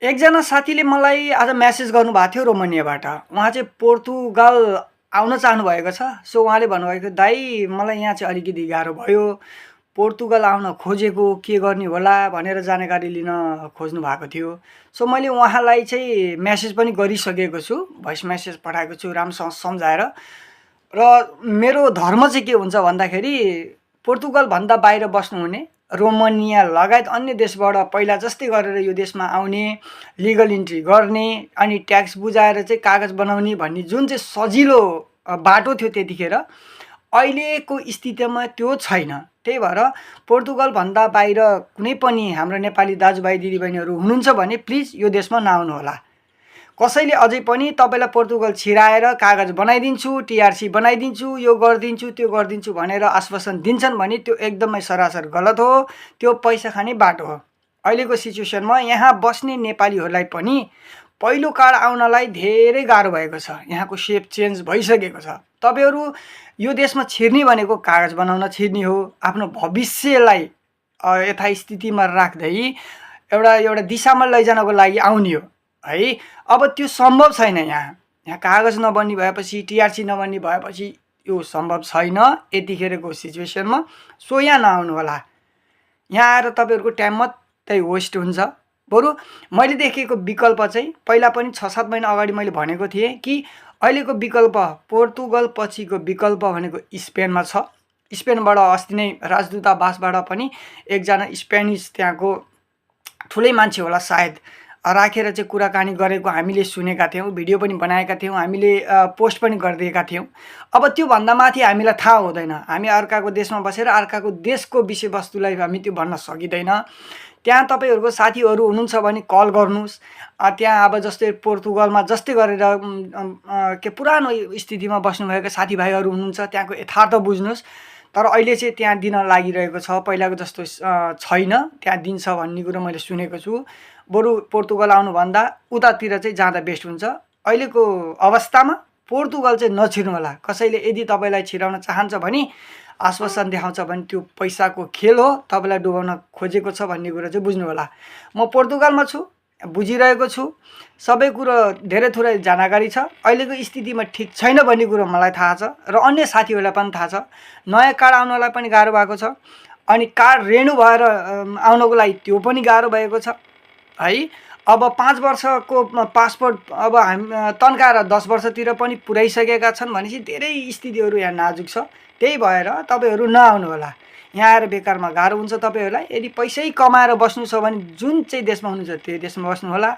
एकजना साथीले मलाई आज मेसेज गर्नुभएको थियो रोमानियाबाट। उहाँ चाहिँ पोर्तुगल आउन चाहनुभएको छ। सो उहाँले भन्नुभएको, दाइ मलाई यहाँ चाहिँ अलिकति गाह्रो भयो, पोर्तुगल आउन खोजेको, के गर्ने होला भनेर जानकारी लिन खोज्नु भएको थियो। सो मैले उहाँलाई चाहिँ मेसेज पनि गरिसकेको छु, भोइस मेसेज पठाएको छु राम्रोसँग सम्झाएर। र मेरो धर्म चाहिँ के हुन्छ भन्दाखेरि पोर्तुगलभन्दा बाहिर बस्नुहुने, रोमानिया लगायत अन्य देशबाट पहिला जस्तै गरेर यो देशमा आउने, लिगल इन्ट्री गर्ने, अनि ट्याक्स बुझाएर चाहिँ कागज बनाउने भन्ने जुन चाहिँ सजिलो बाटो थियो त्यतिखेर, अहिलेको स्थितिमा त्यो छैन। त्यही भएर पोर्तुगलभन्दा बाहिर कुनै पनि हाम्रो नेपाली दाजुभाइ दिदीबहिनीहरू हुनुहुन्छ भने प्लिज यो देशमा नआउनुहोला। कसैले अझै पनि तपाईँलाई पोर्तुगल छिराएर कागज बनाइदिन्छु, टिआरसी बनाइदिन्छु, यो गरिदिन्छु, त्यो गरिदिन्छु भनेर आश्वासन दिन्छन् भने त्यो एकदमै सरासर गलत हो। त्यो पैसा खाने बाटो हो। अहिलेको सिचुएसनमा यहाँ बस्ने नेपालीहरूलाई पनि पहिलो कार्ड आउनलाई धेरै गाह्रो भएको छ। यहाँको सेप चेन्ज भइसकेको छ। तपाईँहरू यो देशमा छिर्ने भनेको कागज बनाउन छिर्ने हो, आफ्नो भविष्यलाई यथास्थितिमा राख्दै एउटा दिशामा लैजानको लागि आउने हो है। अब त्यो सम्भव छैन। यहाँ कागज नबन्ने भएपछि, टिआरसी नबन्ने भएपछि यो सम्भव छैन यतिखेरको सिचुएसनमा। सो यहाँ नआउनु होला। यहाँ आएर तपाईँहरूको टाइम मात्रै वेस्ट हुन्छ। बरु मैले देखेको विकल्प चाहिँ पहिला पनि 6-7 महिना अगाडि मैले भनेको थिएँ कि अहिलेको विकल्प, पोर्तुगल पछिको विकल्प भनेको स्पेनमा छ। स्पेनबाट अस्ति नै राजदूतावासबाट पनि एकजना स्पेनिस त्यहाँको ठुलै मान्छे होला सायद, राखेर चाहिँ कुराकानी गरेको हामीले सुनेका थियौँ, भिडियो पनि बनाएका थियौँ, हामीले पोस्ट पनि गरिदिएका थियौँ। अब त्योभन्दा माथि हामीलाई थाहा हुँदैन। हामी अर्काको देशमा बसेर अर्काको देशको विषयवस्तुलाई हामी त्यो भन्न सकिँदैन। त्यहाँ तपाईँहरूको साथीहरू हुनुहुन्छ भने कल गर्नुहोस्। त्यहाँ अब जस्तै पोर्तुगलमा जस्तै गरेर के पुरानो स्थितिमा बस्नुभएका साथीभाइहरू हुनुहुन्छ, त्यहाँको यथार्थ बुझ्नुहोस्। तर अहिले चाहिँ त्यहाँ दिन लागिरहेको छ, पहिलाको जस्तो छैन त्यहाँ दिन्छ भन्ने कुरो मैले सुनेको छु। बरु पोर्तुगल आउनुभन्दा उतातिर चाहिँ जाँदा बेस्ट हुन्छ। अहिलेको अवस्थामा पोर्तुगल चाहिँ नछिर्नु होला। कसैले यदि तपाईँलाई छिराउन चाहन्छ भने, आश्वासन देखाउँछ भने त्यो पैसाको खेल हो, तपाईँलाई डुबाउन खोजेको छ भन्ने कुरो चाहिँ बुझ्नु होला। म पोर्तुगलमा छु, बुझिरहेको छु, सबै कुरो धेरै थोरै जानकारी छ। अहिलेको स्थितिमा ठिक छैन भन्ने कुरो मलाई थाहा छ र अन्य साथीहरूलाई पनि थाहा छ। नयाँ कार्ड आउनलाई पनि गाह्रो भएको छ, अनि कार्ड रेन्यू भएर आउनको लागि त्यो पनि गाह्रो भएको छ है। अब 5 वर्षको पासपोर्ट अब हामी तन्काएर 10 वर्षतिर पनि पुर्याइसकेका छन् भनेपछि धेरै स्थितिहरू यहाँ नाजुक छ। त्यही भएर तपाईँहरू नआउनु होला। यहाँ आएर बेकारमा गाह्रो हुन्छ तपाईँहरूलाई। यदि पैसै कमाएर बस्नु छ भने जुन चाहिँ देशमा हुनुहुन्छ त्यही देशमा बस्नु होला।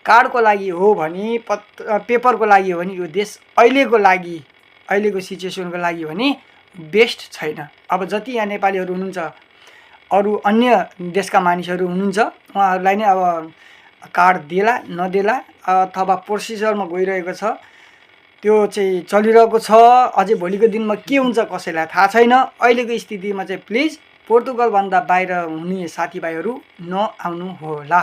कार्डको लागि हो भने, पेपरको लागि हो भने यो देश अहिलेको लागि, अहिलेको सिचुएसनको लागि भने बेस्ट छैन। अब जति यहाँ नेपालीहरू हुनुहुन्छ, अरू अन्य देशका मानिसहरू हुनुहुन्छ, उहाँहरूलाई नै अब कार्ड देला नदेला अथवा प्रोसिजरमा गइरहेको छ, त्यो चाहिँ चलिरहेको छ। अझै भोलिको दिनमा के हुन्छ कसैलाई थाहा छैन। अहिलेको स्थितिमा चाहिँ प्लिज पोर्तुगलभन्दा बाहिर हुने साथीभाइहरू नआउनु होला।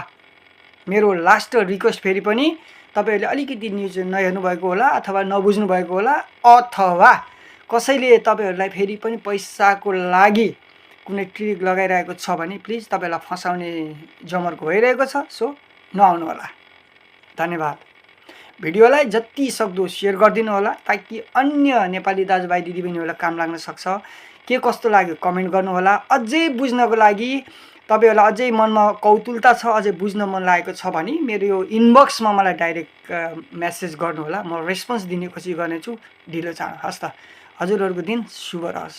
मेरो लास्ट रिक्वेस्ट फेरि पनि, तपाईँहरूले अलिकति न्युज नहेर्नु भएको होला अथवा नबुझ्नु भएको होला, अथवा कसैले तपाईँहरूलाई फेरि पनि पैसाको लागि कुनै ट्रिक लगाइरहेको छ भने प्लिज तपाईँलाई फसाउने जमर्को भइरहेको छ। सो नआउनु होला। धन्यवाद। भिडियोलाई जति सक्दो सेयर गरिदिनु होला ताकि अन्य नेपाली दाजुभाइ दिदीबहिनीहरूलाई काम लाग्न सक्छ। के कस्तो लाग्यो कमेन्ट गर्नु होला। अझै बुझ्नको लागि तपाईँहरूलाई अझै मनमा कौतुलता छ, अझै बुझ्न मन लागेको छ भने मेरो यो इनबक्समा मलाई डाइरेक्ट मेसेज गर्नु होला। म रेस्पोन्स दिने कोसिस गर्नेछु ढिलो चाँडो। हस् त, हजुरहरूको दिन शुभ रहोस्।